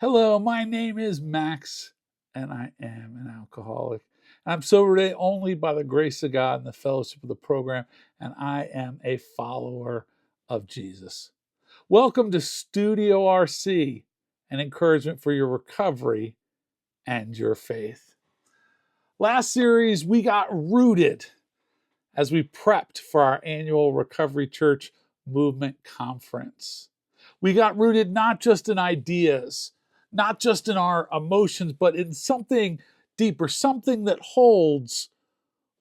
Hello, my name is Max, and I am an alcoholic. I'm sober today only by the grace of God and the fellowship of the program, and I am a follower of Jesus. Welcome to Studio RC, an encouragement for your recovery and your faith. Last series, we got rooted as we prepped for our annual Recovery Church Movement Conference. We got rooted not just in ideas, not just in our emotions, but in something deeper, something that holds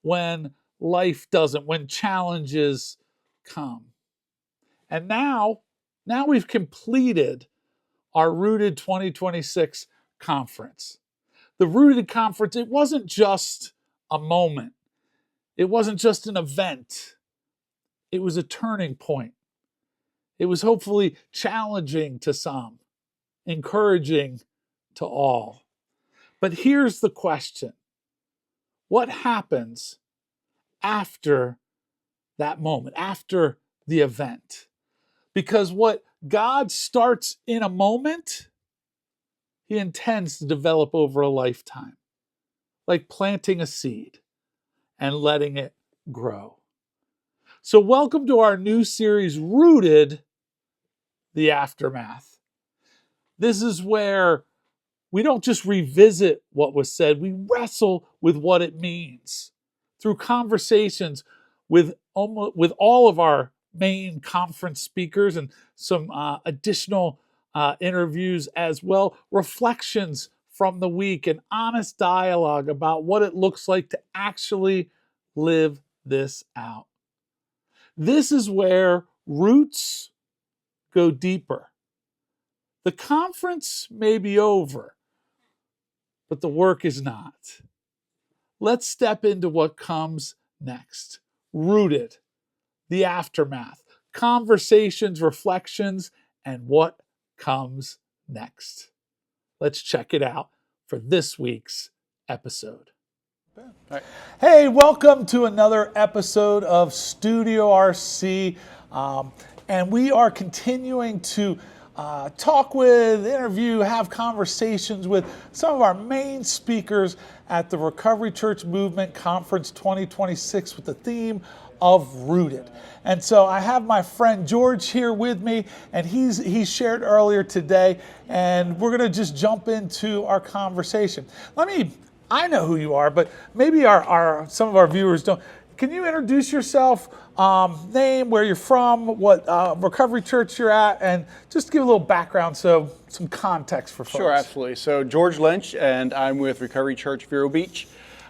when life doesn't, when challenges come. And now we've completed our Rooted 2026 conference. The Rooted conference, it wasn't just a moment. It wasn't just an event. It was a turning point. It was hopefully challenging to some, encouraging to all. But here's the question. What happens after that moment, after the event? Because what God starts in a moment, He intends to develop over a lifetime, like planting a seed and letting it grow. So welcome to our new series, Rooted, the Aftermath. This is where we don't just revisit what was said, we wrestle with what it means through conversations with all of our main conference speakers and some additional interviews as well, reflections from the week, and honest dialogue about what it looks like to actually live this out. This is where roots go deeper. The conference may be over, but the work is not. Let's step into what comes next. Rooted, the aftermath, conversations, reflections, and what comes next. Let's check it out for this week's episode. Right. Hey, welcome to another episode of Studio RC. And we are continuing to talk with, interview, have conversations with some of our main speakers at the Recovery Church Movement Conference 2026 with the theme of Rooted. And so I have my friend George here with me, and he shared earlier today, and we're going to just jump into our conversation. I know who you are, but maybe some of our viewers don't. Can you introduce yourself, name, where you're from, what recovery church you're at, and just give a little background, so some context for folks. Sure, absolutely. So George Lynch, and I'm with Recovery Church Vero Beach.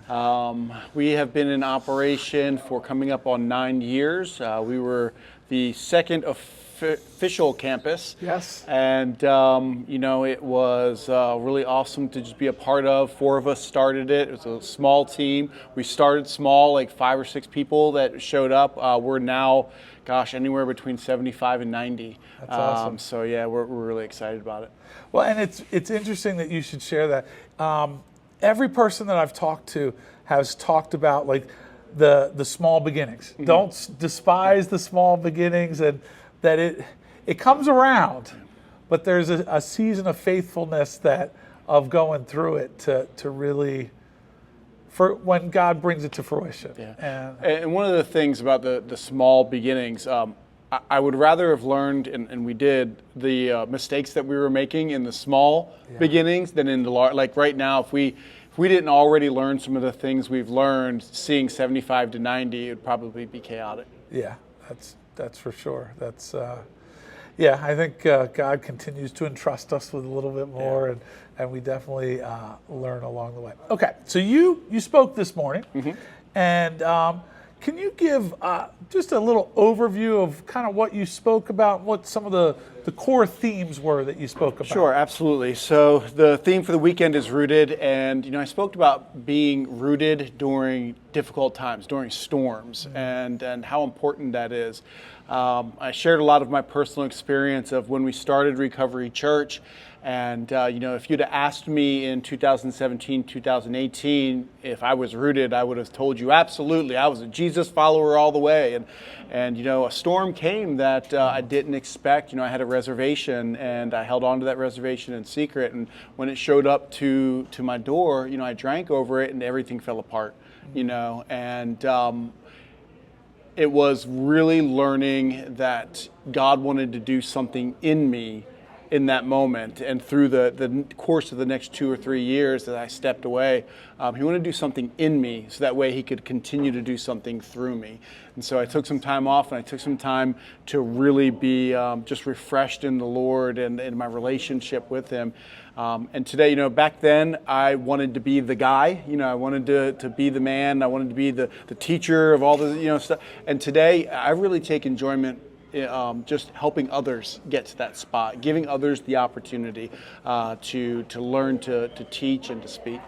We have been in operation for coming up on 9 years. We were the second official campus. Yes. And, it was really awesome to just be a part of. 4 of us started it. It was a small team. We started small, like 5 or 6 people that showed up. We're now, anywhere between 75 and 90. That's awesome. So, yeah, we're really excited about it. Well, and it's interesting that you should share that. Every person that I've talked to has talked about, like, the small beginnings. Mm-hmm. Don't despise the small beginnings, and that it comes around, but there's a season of faithfulness of going through it to really, for when God brings it to fruition. Yeah. And one of the things about the small beginnings, I would rather have learned, and we did, the mistakes that we were making in the small beginnings than in the large. Like right now, if we didn't already learn some of the things we've learned, seeing 75 to 90, it would probably be chaotic. Yeah, that's for sure. I think God continues to entrust us with a little bit more, and we definitely learn along the way. Okay, so you spoke this morning, mm-hmm. and can you give just a little overview of kind of what you spoke about, what some of the core themes were that you spoke about? Sure, absolutely. So the theme for the weekend is Rooted, and I spoke about being rooted during difficult times, during storms, mm-hmm. and how important that is. I shared a lot of my personal experience of when we started Recovery Church. And, if you'd have asked me in 2017, 2018, if I was rooted, I would have told you absolutely. I was a Jesus follower all the way. And a storm came that I didn't expect. I had a reservation, and I held on to that reservation in secret. And when it showed up to my door, I drank over it, and everything fell apart. And it was really learning that God wanted to do something in me in that moment, and through the course of the next 2 or 3 years that I stepped away, he wanted to do something in me so that way he could continue to do something through me. And so I took some time off, and I took some time to really be just refreshed in the Lord and in my relationship with him. And today, back then I wanted to be the guy, I wanted to be the man, I wanted to be the teacher of all the, stuff. And today I really take enjoyment just helping others get to that spot, giving others the opportunity to learn to teach and to speak.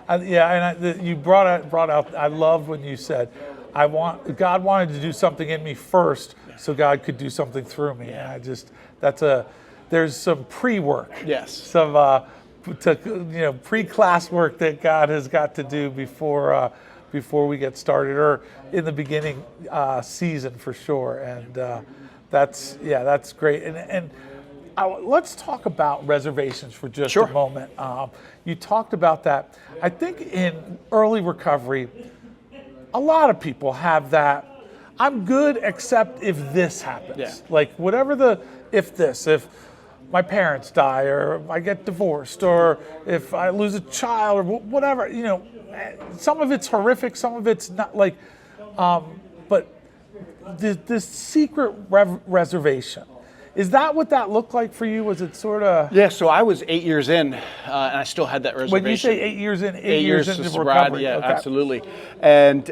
You brought out. I loved when you said, God wanted to do something in me first, so God could do something through me. Yeah. And there's some pre-work. Yes. Some pre-class work that God has got to do before we get started, or in the beginning season for sure. And that's great. And let's talk about reservations for just Sure. a moment. You talked about that. I think in early recovery, a lot of people have that. I'm good except if this happens. Yeah. Like whatever if my parents die, or I get divorced, or if I lose a child, or whatever, some of it's horrific, some of it's not, like, but this secret reservation, is that what that looked like for you? Was it sort of? Yeah, so I was 8 years in, and I still had that reservation. When you say 8 years in, 8 years years into to sobriety, recovery. yeah, Okay. absolutely. And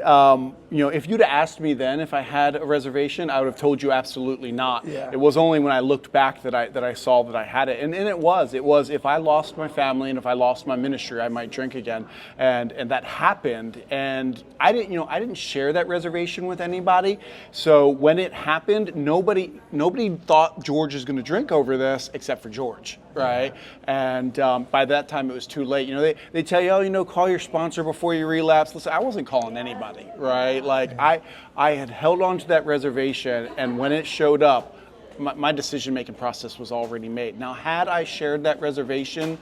if you'd asked me then if I had a reservation, I would have told you absolutely not. Yeah. It was only when I looked back that I saw that I had it, and it was if I lost my family and if I lost my ministry, I might drink again, and that happened, and I didn't share that reservation with anybody. So when it happened, nobody thought George is going to drink over this except for George, right? And by that time it was too late. They tell you, call your sponsor before you relapse. Listen, I wasn't calling anybody, right? Like I had held on to that reservation, and when it showed up, my decision-making process was already made. Now, had I shared that reservation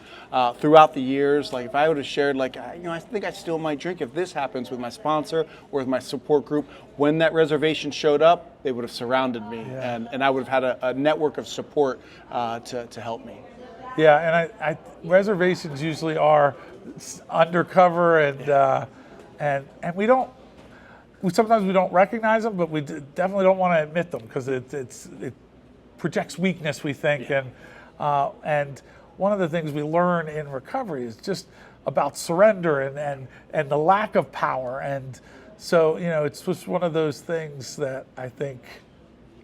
throughout the years, like if I would have shared, like, I think I still might drink if this happens with my sponsor or with my support group, when that reservation showed up, they would have surrounded me, and I would have had a network of support to help me. Yeah, and I reservations usually are undercover, and sometimes we don't recognize them, but we definitely don't want to admit them because it projects weakness, we think. Yeah. And one of the things we learn in recovery is just about surrender and the lack of power. And so, it's just one of those things that I think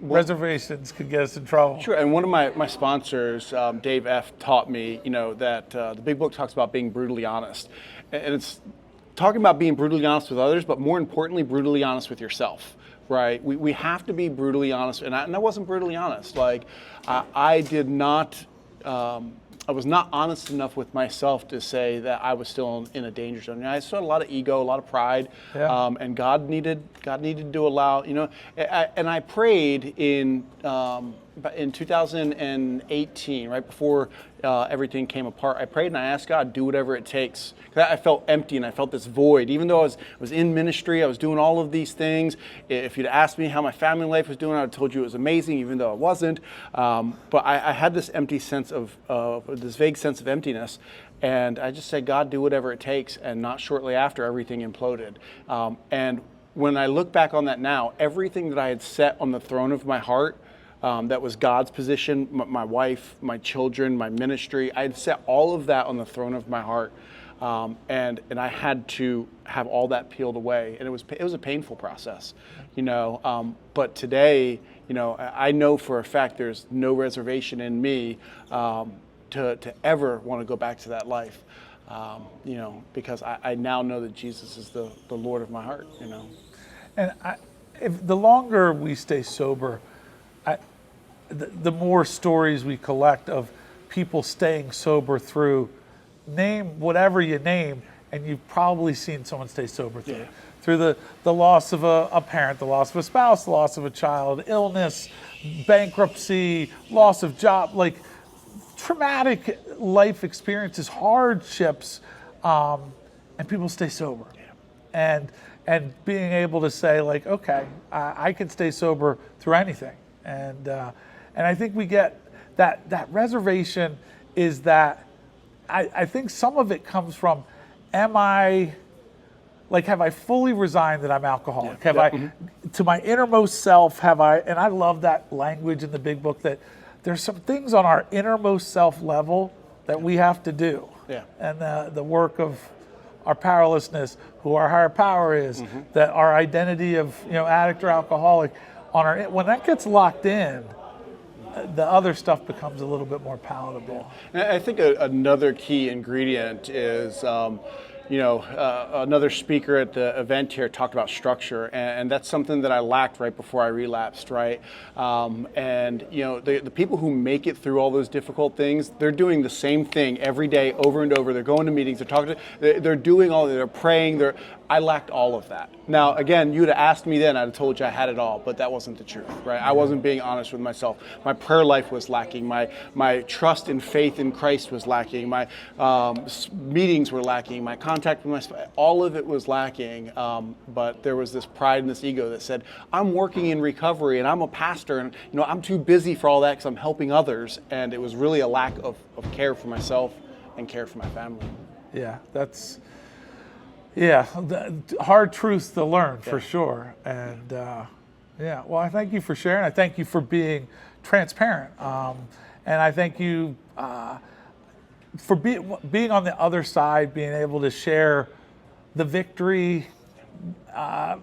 reservations could get us in trouble. Sure, and one of my sponsors, Dave F., taught me, that the Big Book talks about being brutally honest. And it's talking about being brutally honest with others, but more importantly, brutally honest with yourself. Right, we have to be brutally honest, and I wasn't brutally honest. Like, I did not, I was not honest enough with myself to say that I was still in a danger zone. I still had a lot of ego, a lot of pride, and God needed to allow, and I prayed in 2018, right before everything came apart. I prayed and I asked God, do whatever it takes. 'Cause I felt empty and I felt this void. Even though I was in ministry, I was doing all of these things. If you'd asked me how my family life was doing, I would have told you it was amazing, even though it wasn't. But I had this empty sense of this vague sense of emptiness. And I just said, God, do whatever it takes. And not shortly after, everything imploded. And when I look back on that now, everything that I had set on the throne of my heart, that was God's position, my wife, my children, my ministry, I had set all of that on the throne of my heart. And I had to have all that peeled away. And it was a painful process, but today, I know for a fact there's no reservation in me to ever want to go back to that life, because I now know that Jesus is the Lord of my heart, And if the longer we stay sober, the more stories we collect of people staying sober through, name whatever you name, and you've probably seen someone stay sober through the loss of a parent, the loss of a spouse, the loss of a child, illness, bankruptcy, loss of job, like traumatic life experiences, hardships, and people stay sober. And being able to say like, okay, I can stay sober through anything. And I think we get that reservation is that I think some of it comes from, have I fully resigned that I'm alcoholic? Have I, to my innermost self, have I, and I love that language in the big book, that there's some things on our innermost self level that we have to do. Yeah. And the work of our powerlessness, who our higher power is, that our identity of, addict or alcoholic, when that gets locked in, the other stuff becomes a little bit more palatable. And I think another key ingredient is, another speaker at the event here talked about structure, and that's something that I lacked right before I relapsed, right? The people who make it through all those difficult things, they're doing the same thing every day, over and over. They're going to meetings, they're doing they're praying. I lacked all of that. Now, again, you'd have asked me then, I'd have told you I had it all, but that wasn't the truth, right? I wasn't being honest with myself. My prayer life was lacking. My trust and faith in Christ was lacking. My meetings were lacking. My contact with my spouse, all of it was lacking. But there was this pride and this ego that said, I'm working in recovery and I'm a pastor and I'm too busy for all that because I'm helping others. And it was really a lack of care for myself and care for my family. Yeah, that's... Yeah, hard truths to learn for sure. And well, I thank you for sharing. I thank you for being transparent. And I thank you for being on the other side, being able to share the victory.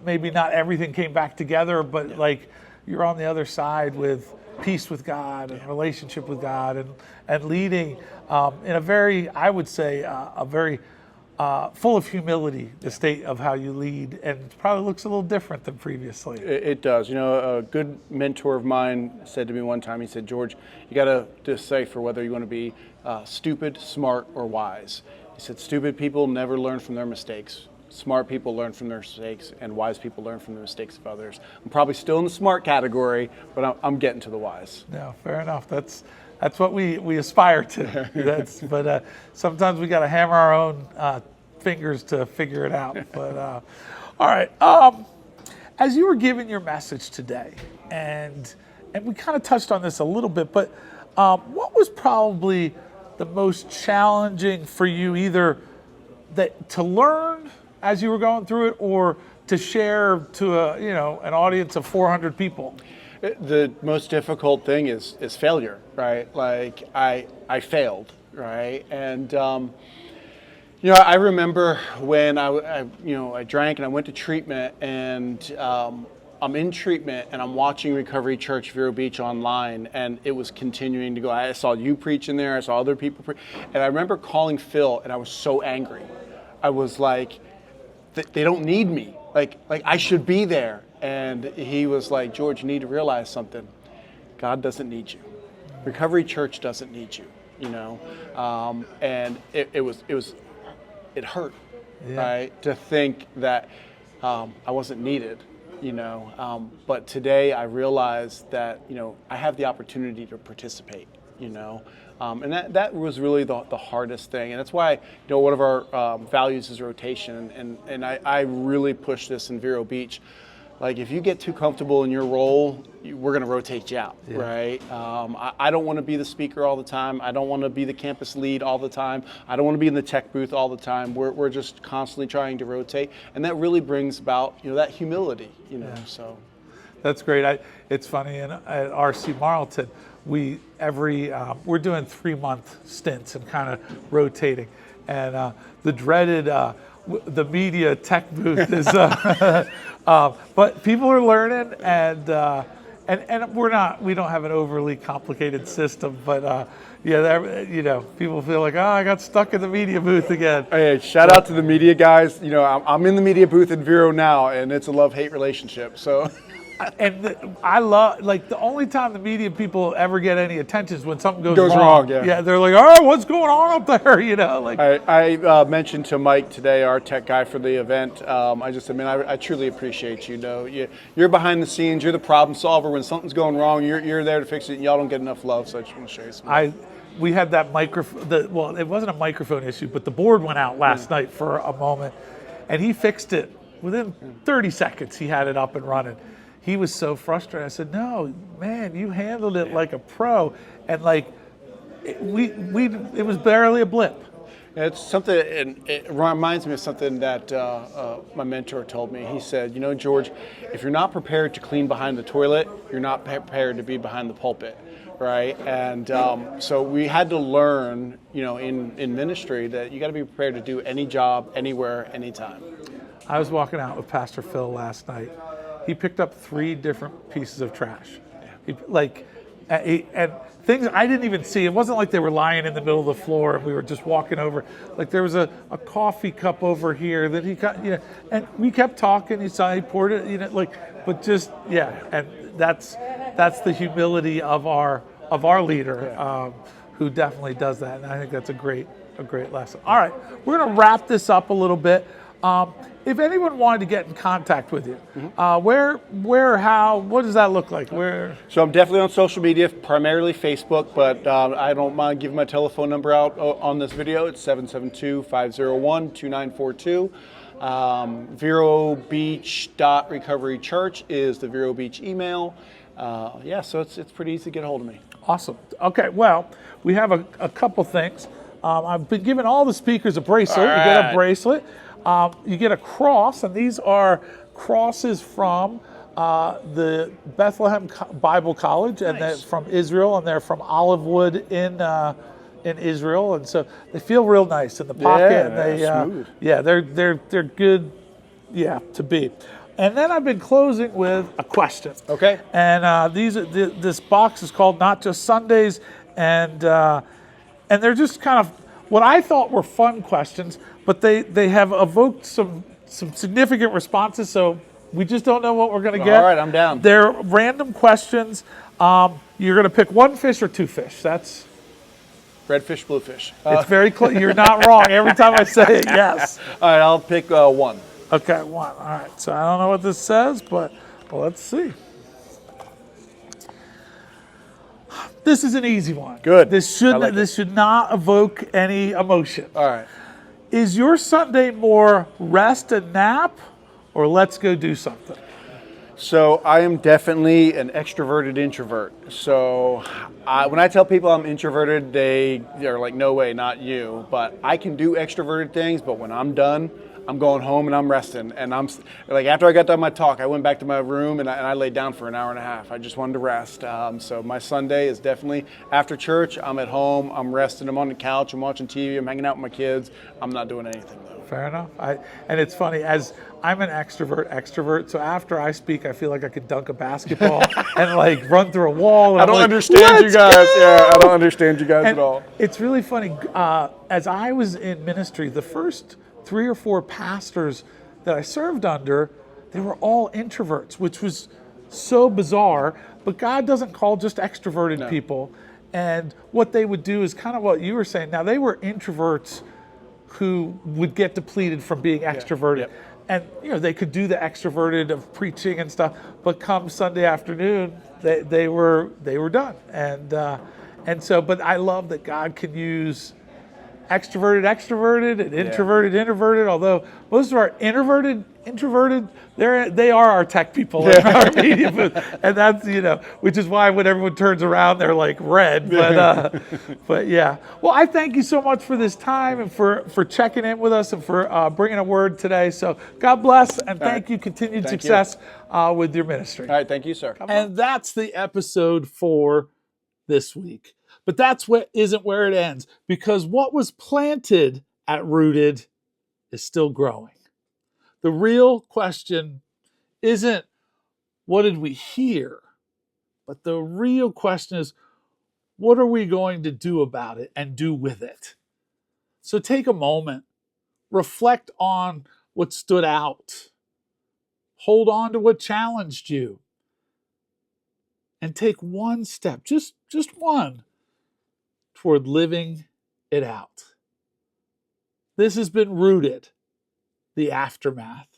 Maybe not everything came back together, but like you're on the other side with peace with God and relationship with God and leading in a very, I would say, a very full of humility, the state of how you lead, and it probably looks a little different than previously. It does. A good mentor of mine said to me one time, he said, George, you got to decipher whether you want to be stupid, smart, or wise. He said, stupid people never learn from their mistakes. Smart people learn from their mistakes, and wise people learn from the mistakes of others. I'm probably still in the smart category, but I'm getting to the wise. No, fair enough. That's what we aspire to. But sometimes we got to hammer our own fingers to figure it out. But all right, as you were giving your message today, and we kind of touched on this a little bit, but what was probably the most challenging for you, either that to learn as you were going through it, or to share to an audience of 400 people? The most difficult thing is failure, right? Like I failed, right? And I remember when I drank and I went to treatment, and I'm in treatment and I'm watching Recovery Church Vero Beach online, and it was continuing to go. I saw you preach in there, I saw other people preach, and I remember calling Phil, and I was so angry. I was like, they don't need me. Like I should be there. And he was like, George, you need to realize something. God doesn't need you. Recovery Church doesn't need you. And it hurt, right, to think that I wasn't needed. But today I realized that I have the opportunity to participate. And that was really the hardest thing, and that's why one of our values is rotation, and I really push this in Vero Beach. Like, if you get too comfortable in your role, we're going to rotate you out, right? I don't want to be the speaker all the time. I don't want to be the campus lead all the time. I don't want to be in the tech booth all the time. We're just constantly trying to rotate, and that really brings about that humility. So that's great. It's funny, at RC Marlton, we're doing 3-month stints and kind of rotating, and the dreaded the media tech booth is but people are learning, and we don't have an overly complicated system, but people feel like, I got stuck in the media booth again. Hey, shout out to the media guys. I'm in the media booth in Vero now, and it's a love-hate relationship. So I love, like, the only time the media people ever get any attention is when something goes wrong. Yeah, they're like, oh, what's going on up there? Like. I mentioned to Mike today, our tech guy for the event. I just, I truly appreciate you. You're behind the scenes. You're the problem solver. When something's going wrong, you're there to fix it. And y'all don't get enough love, so I just want to show you some love. We had that microphone. Well, it wasn't a microphone issue, but the board went out last night for a moment, and he fixed it within 30 seconds. He had it up and running. He was so frustrated. I said, "No, man, you handled it like a pro, and like it was barely a blip." It's something, and it reminds me of something that my mentor told me. He said, George, if you're not prepared to clean behind the toilet, you're not prepared to be behind the pulpit, right? And so we had to learn, in ministry that you got to be prepared to do any job, anywhere, anytime. I was walking out with Pastor Phil last night. He picked up 3 different pieces of trash. And things I didn't even see. It wasn't like they were lying in the middle of the floor and we were just walking over. Like there was a coffee cup over here that he got, and we kept talking. He poured it, but just, and that's the humility of our leader, who definitely does that. And I think that's a great lesson. All right, we're gonna wrap this up a little bit. If anyone wanted to get in contact with you, where, how, what does that look like? Where? So I'm definitely on social media, primarily Facebook, but I don't mind giving my telephone number out on this video. It's 772-501-2942. Vero Beach.Recovery Church is the Vero Beach email. So it's pretty easy to get a hold of me. Awesome. Okay, well, we have a couple things. I've been giving all the speakers a bracelet. All right. You get a bracelet. You get a cross, and these are crosses from the Bethlehem Bible College, and Nice. they're from Israel, and they're from Olivewood in Israel, and so they feel real nice in the pocket. Yeah, and smooth. they're good, to be. And then I've been closing with a question. Okay. And this box is called Not Just Sundays, and they're just kind of what I thought were fun questions, but they have evoked some significant responses, so we just don't know what we're going to get. All right, I'm down. They're random questions. You're going to pick 1 fish or 2 fish. That's Red fish, blue fish. it's very close. You're not wrong every time I say it. Yes. All right, I'll pick 1. Okay, 1. All right. So I don't know what this says, but let's see. This is an easy one. Good. This like should not evoke any emotion. All right. Is your Sunday more rest and nap, or let's go do something? So I am definitely an extroverted introvert. So when I tell people I'm introverted, they're like, no way, not you. But I can do extroverted things, but when I'm done, I'm going home and I'm resting. And I'm like, after I got done my talk, I went back to my room and I laid down for an hour and a half. I just wanted to rest. So my Sunday is definitely after church. I'm at home. I'm resting. I'm on the couch. I'm watching TV. I'm hanging out with my kids. I'm not doing anything though. Fair enough. And it's funny, as I'm an extrovert. So after I speak, I feel like I could dunk a basketball and like run through a wall. And I don't understand you guys. Yeah, I don't understand you guys at all. It's really funny. As I was in ministry, the first 3 or 4 pastors that I served under, they were all introverts, which was so bizarre. But God doesn't call just extroverted people. And what they would do is kind of what you were saying. Now, they were introverts who would get depleted from being extroverted. And they could do the extroverted of preaching and stuff, but come Sunday afternoon, they were done. And so, but I love that God can use extroverted and introverted, although most of our introverted they are our tech people in our media booth. And that's which is why when everyone turns around they're like red, but yeah. Well, I thank you so much for this time and for checking in with us and for bringing a word today. So God bless and thank you. Continued success with your ministry. All right, thank you, sir. And that's the episode for this week. But that's what isn't where it ends, because what was planted at Rooted is still growing. The real question isn't what did we hear, but the real question is what are we going to do about it and do with it? So take a moment, reflect on what stood out, hold on to what challenged you, and take one step, just one, toward living it out. This has been Rooted, the aftermath,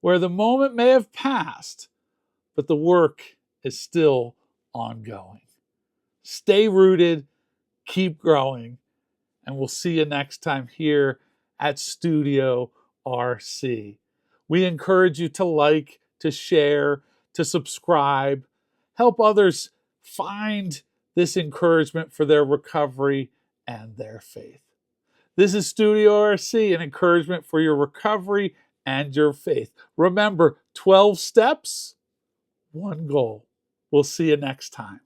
where the moment may have passed, but the work is still ongoing. Stay rooted, keep growing, and we'll see you next time here at Studio RC. We encourage you to like, to share, to subscribe, help others find this encouragement for their recovery and their faith. This is Studio RC, an encouragement for your recovery and your faith. Remember, 12 steps, one goal. We'll see you next time.